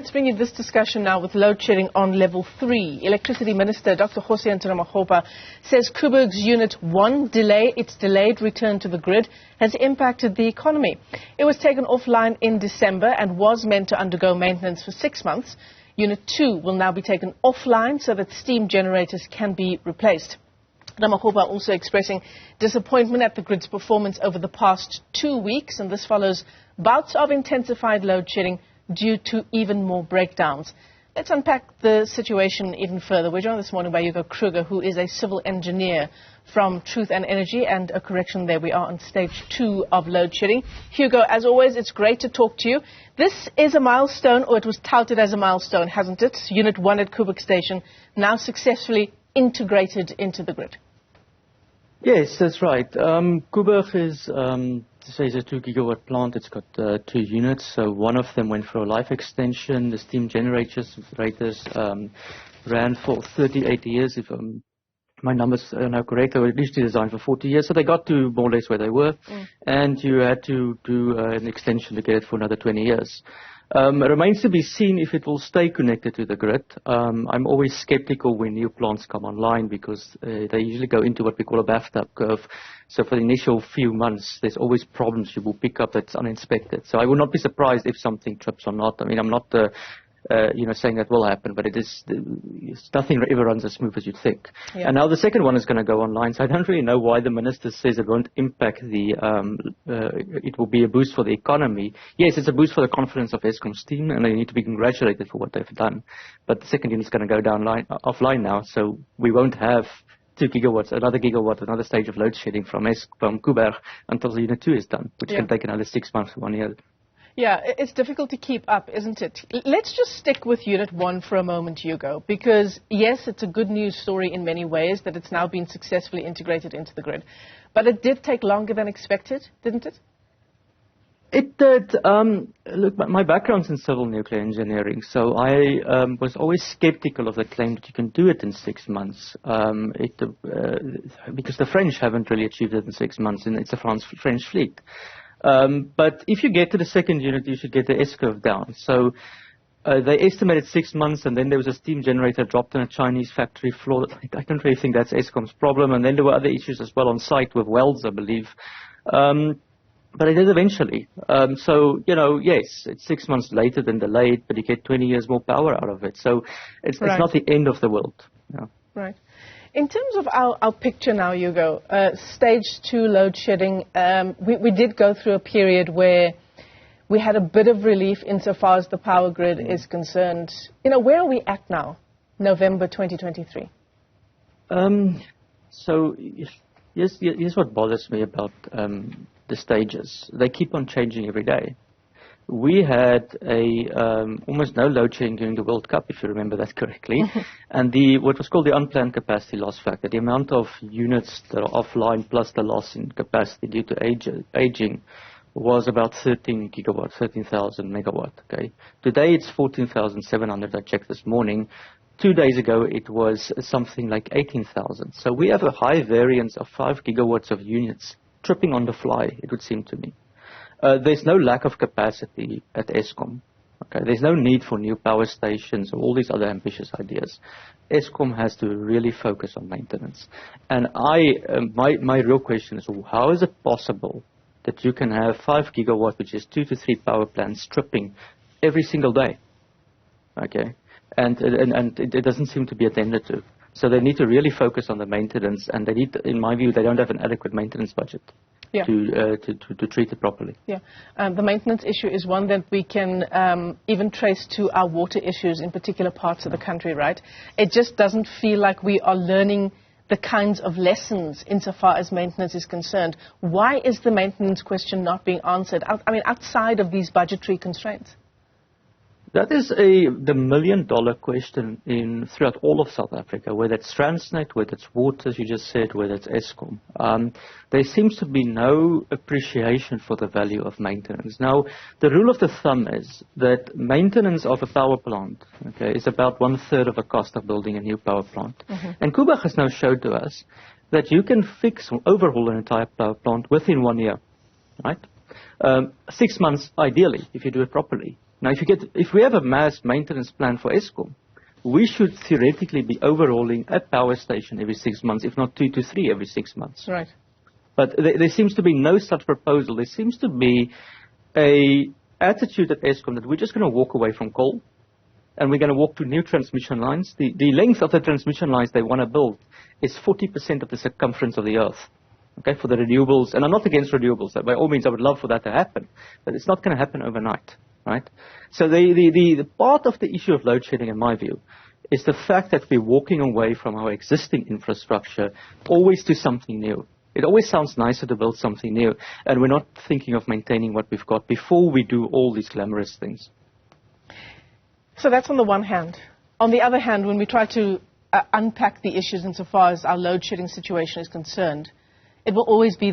Let's bring you this discussion now with load shedding on level 3. Electricity Minister Dr. Jose Ntiramakgopa says Koeberg's Unit 1 its delayed return to the grid has impacted the economy. It was taken offline in December and was meant to undergo maintenance for 6 months. Unit 2 will now be taken offline so that steam generators can be replaced. Ntiramakgopa also expressing disappointment at the grid's performance over the past 2 weeks, and this follows bouts of intensified load shedding due to even more breakdowns. Let's unpack the situation even further. We're joined this morning by Hugo Kruger, who is a civil engineer from Truth and Energy, and a correction there, we are on stage 2 of load shedding. Hugo, as always, it's great to talk to you. This is a milestone, or it was touted as a milestone, hasn't it? Unit 1 at Koeberg Station now successfully integrated into the grid. Yes, that's right. Koeberg is a 2 gigawatt plant. It's got 2 units. So one of them went for a life extension. The steam generators ran for 38 years, if my numbers are now correct. They were initially designed for 40 years, so they got to more or less where they were. And you had to do an extension to get it for another 20 years. It remains to be seen if it will stay connected to the grid. I'm always skeptical when new plants come online because they usually go into what we call a bathtub curve. So for the initial few months, there's always problems you will pick up that's uninspected. So I will not be surprised if something trips or not. I mean, I'm not saying that will happen, but nothing ever runs as smooth as you'd think. Yeah. And now the second one is going to go online, so I don't really know why the minister says it won't impact it will be a boost for the economy. Yes, it's a boost for the confidence of Eskom's team, and they need to be congratulated for what they've done. But the second unit is going to go offline now, so we won't have 2 gigawatts, another gigawatt, another stage of load shedding from Koeberg until the Unit 2 is done, which can take another 6 months to 1 year. Yeah, it's difficult to keep up, isn't it? Let's just stick with Unit 1 for a moment, Hugo, because, yes, it's a good news story in many ways that it's now been successfully integrated into the grid. But it did take longer than expected, didn't it? It did. Look, my background's in civil nuclear engineering, so I was always skeptical of the claim that you can do it in 6 months, because the French haven't really achieved it in 6 months, and it's a French fleet. But if you get to the second unit, you should get the S-curve down. So they estimated 6 months, and then there was a steam generator dropped on a Chinese factory floor. I don't really think that's Eskom's problem. And then there were other issues as well on site with welds, I believe. But it is eventually. So, yes, it's 6 months later than delayed, but you get 20 years more power out of it. So it's not the end of the world. Yeah. Right. In terms of our picture now, Hugo, stage 2 load shedding, we did go through a period where we had a bit of relief insofar as the power grid is concerned. Where are we at now, November 2023? So here's what bothers me about the stages. They keep on changing every day. We had almost no load shedding during the World Cup, if you remember that correctly. And what was called the unplanned capacity loss factor, the amount of units that are offline plus the loss in capacity due to aging, was about 13 gigawatts, 13,000 megawatt. Okay. Today it's 14,700. I checked this morning. 2 days ago it was something like 18,000. So we have a high variance of 5 gigawatts of units tripping on the fly, it would seem to me. There's no lack of capacity at Eskom. Okay, there's no need for new power stations or all these other ambitious ideas. Eskom has to really focus on maintenance. And my real question is, how is it possible that you can have 5 gigawatt, which is 2 to 3 power plants, tripping every single day? Okay, and it doesn't seem to be attended to. So they need to really focus on the maintenance, and they need, in my view, they don't have an adequate maintenance budget. Yeah. To treat it properly. Yeah, the maintenance issue is one that we can even trace to our water issues in particular parts of the country, right? It just doesn't feel like we are learning the kinds of lessons insofar as maintenance is concerned. Why is the maintenance question not being answered? Outside of these budgetary constraints. That is the million-dollar question throughout all of South Africa, whether it's Transnet, whether it's water, as you just said, whether it's Eskom. There seems to be no appreciation for the value of maintenance. Now, the rule of the thumb is that maintenance of a power plant, is about 1/3 of the cost of building a new power plant. And Koeberg has now showed to us that you can fix or overhaul an entire power plant within 1 year, right? 6 months, ideally, if you do it properly. Now, if we have a mass maintenance plan for Eskom, we should theoretically be overhauling a power station every 6 months, if not 2 to 3 every 6 months. Right. But there seems to be no such proposal. There seems to be a attitude at Eskom that we're just going to walk away from coal and we're going to walk to new transmission lines. The length of the transmission lines they want to build is 40% of the circumference of the Earth, okay, for the renewables. And I'm not against renewables. By all means, I would love for that to happen. But it's not going to happen overnight, right? So the part of the issue of load shedding, in my view, is the fact that we're walking away from our existing infrastructure always to something new. It always sounds nicer to build something new, and we're not thinking of maintaining what we've got before we do all these glamorous things. So that's on the one hand. On the other hand, when we try to unpack the issues insofar as our load shedding situation is concerned, it will always be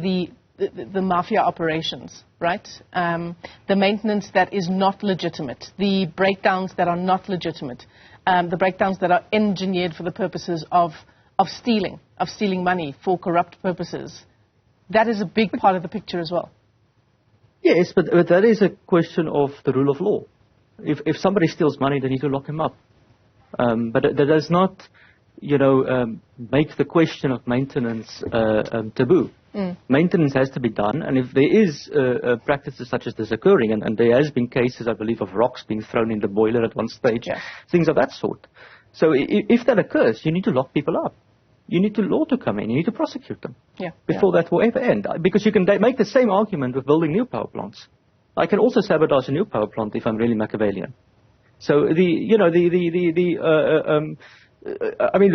the mafia operations, right? The maintenance that is not legitimate, the breakdowns that are not legitimate, the breakdowns that are engineered for the purposes of stealing money for corrupt purposes. That is a big part of the picture as well. Yes, but that is a question of the rule of law. If somebody steals money, they need to lock him up. But that does not, make the question of maintenance taboo. Maintenance has to be done, and if there is practices such as this occurring, and there has been cases, I believe, of rocks being thrown in the boiler at one stage, things of that sort. So if that occurs, you need to lock people up. You need law to come in. You need to prosecute them before that will ever end. Because you can make the same argument with building new power plants. I can also sabotage a new power plant if I'm really Machiavellian. So this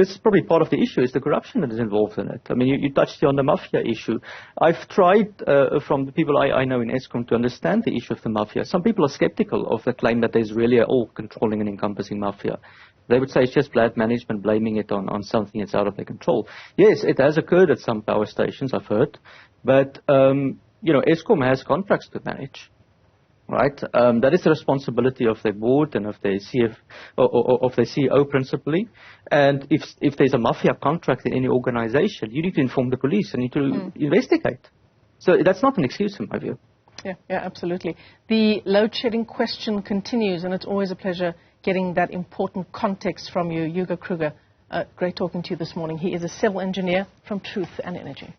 is probably part of the issue, is the corruption that is involved in it. I mean, you touched on the mafia issue. I've tried, from the people I know in Eskom, to understand the issue of the mafia. Some people are skeptical of the claim that there's really an all-controlling and encompassing mafia. They would say it's just bad management, blaming it on something that's out of their control. Yes, it has occurred at some power stations, I've heard. But, Eskom has contracts to manage. Right, that is the responsibility of their board and of their of their CEO principally. And if there's a mafia contract in any organization, you need to inform the police and you need to investigate. So that's not an excuse in my view. Yeah, absolutely. The load shedding question continues, and it's always a pleasure getting that important context from you, Hugo Kruger. Great talking to you this morning. He is a civil engineer from Truth and Energy.